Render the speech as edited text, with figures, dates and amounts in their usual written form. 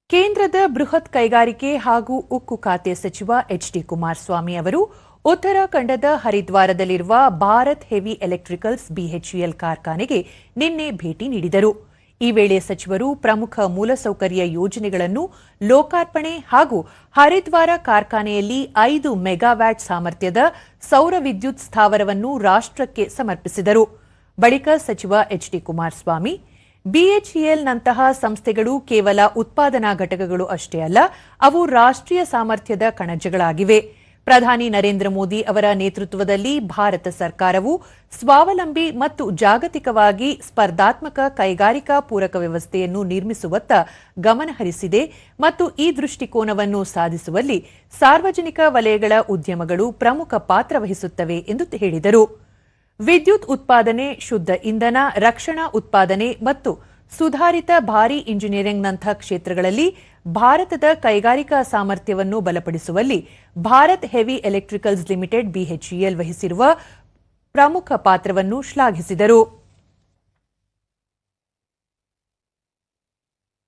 ಕೇಂದ್ರದ ಬೃಹತ್ ಕೈಗಾರಿಕೆ ಹಾಗೂ ಉಕ್ಕು ಖಾತೆ ಸಚಿವ ಎಚ್.ಡಿ. ಕುಮಾರಸ್ವಾಮಿ ಅವರು ಉತ್ತರಾಖಂಡದ ಹರಿದ್ವಾರದಲ್ಲಿರುವ ಭಾರತ್ ಹೆವಿ ಎಲೆಕ್ಟ್ರಿಕಲ್ಸ್ ಬಿಎಚ್ಇಎಲ್ ಕಾರ್ಖಾನೆಗೆ ನಿನ್ನೆ ಭೇಟಿ ನೀಡಿದರು. ಈ ವೇಳೆ ಸಚಿವರು ಪ್ರಮುಖ ಮೂಲಸೌಕರ್ಯ ಯೋಜನೆಗಳನ್ನು ಲೋಕಾರ್ಪಣೆ ಹಾಗೂ ಹರಿದ್ವಾರ ಕಾರ್ಖಾನೆಯಲ್ಲಿ 5 ಮೆಗಾವ್ಯಾಟ್ ಸಾಮರ್ಥ್ಯದ ಸೌರ ವಿದ್ಯುತ್ ಸ್ಥಾವರವನ್ನು ರಾಷ್ಟ್ರಕ್ಕೆ ಸಮರ್ಪಿಸಿದರು. ಬಳಿಕ ಸಚಿವ ಎಚ್.ಡಿ. ಕುಮಾರಸ್ವಾಮಿ ಬಿಎಚ್ಇಎಲ್ನಂತಹ ಸಂಸ್ಥೆಗಳು ಕೇವಲ ಉತ್ಪಾದನಾ ಘಟಕಗಳು ಅಷ್ಟೇ ಅಲ್ಲ, ಅವು ರಾಷ್ಟ್ರೀಯ ಸಾಮರ್ಥ್ಯದ ಕಣಜಗಳಾಗಿವೆ. ಪ್ರಧಾನಿ ನರೇಂದ್ರ ಮೋದಿ ಅವರ ನೇತೃತ್ವದಲ್ಲಿ ಭಾರತ ಸರ್ಕಾರವು ಸ್ವಾವಲಂಬಿ ಮತ್ತು ಜಾಗತಿಕವಾಗಿ ಸ್ಪರ್ಧಾತ್ಮಕ ಕೈಗಾರಿಕಾ ಪೂರಕ ವ್ಯವಸ್ಥೆಯನ್ನು ನಿರ್ಮಿಸುವತ್ತ ಗಮನಹರಿಸಿದೆ ಮತ್ತು ಈ ದೃಷ್ಟಿಕೋನವನ್ನು ಸಾಧಿಸುವಲ್ಲಿ ಸಾರ್ವಜನಿಕ ವಲಯಗಳ ಉದ್ಯಮಗಳು ಪ್ರಮುಖ ಪಾತ್ರ ವಹಿಸುತ್ತವೆ ಎಂದು ಹೇಳಿದರು. ವಿದ್ಯುತ್ ಉತ್ಪಾದನೆ, ಶುದ್ಧ ಇಂಧನ, ರಕ್ಷಣಾ ಉತ್ಪಾದನೆ ಮತ್ತು ಸುಧಾರಿತ ಭಾರೀ ಇಂಜಿನಿಯರಿಂಗ್ನಂಥ ಕ್ಷೇತ್ರಗಳಲ್ಲಿ ಭಾರತದ ಕೈಗಾರಿಕಾ ಸಾಮರ್ಥ್ಯವನ್ನು ಬಲಪಡಿಸುವಲ್ಲಿ Bharat heavy electricals limited BHEL ವಹಿಸಿರುವ ಪ್ರಮುಖ ಪಾತ್ರವನ್ನು ಶ್ಲಾಘಿಸಿದರು.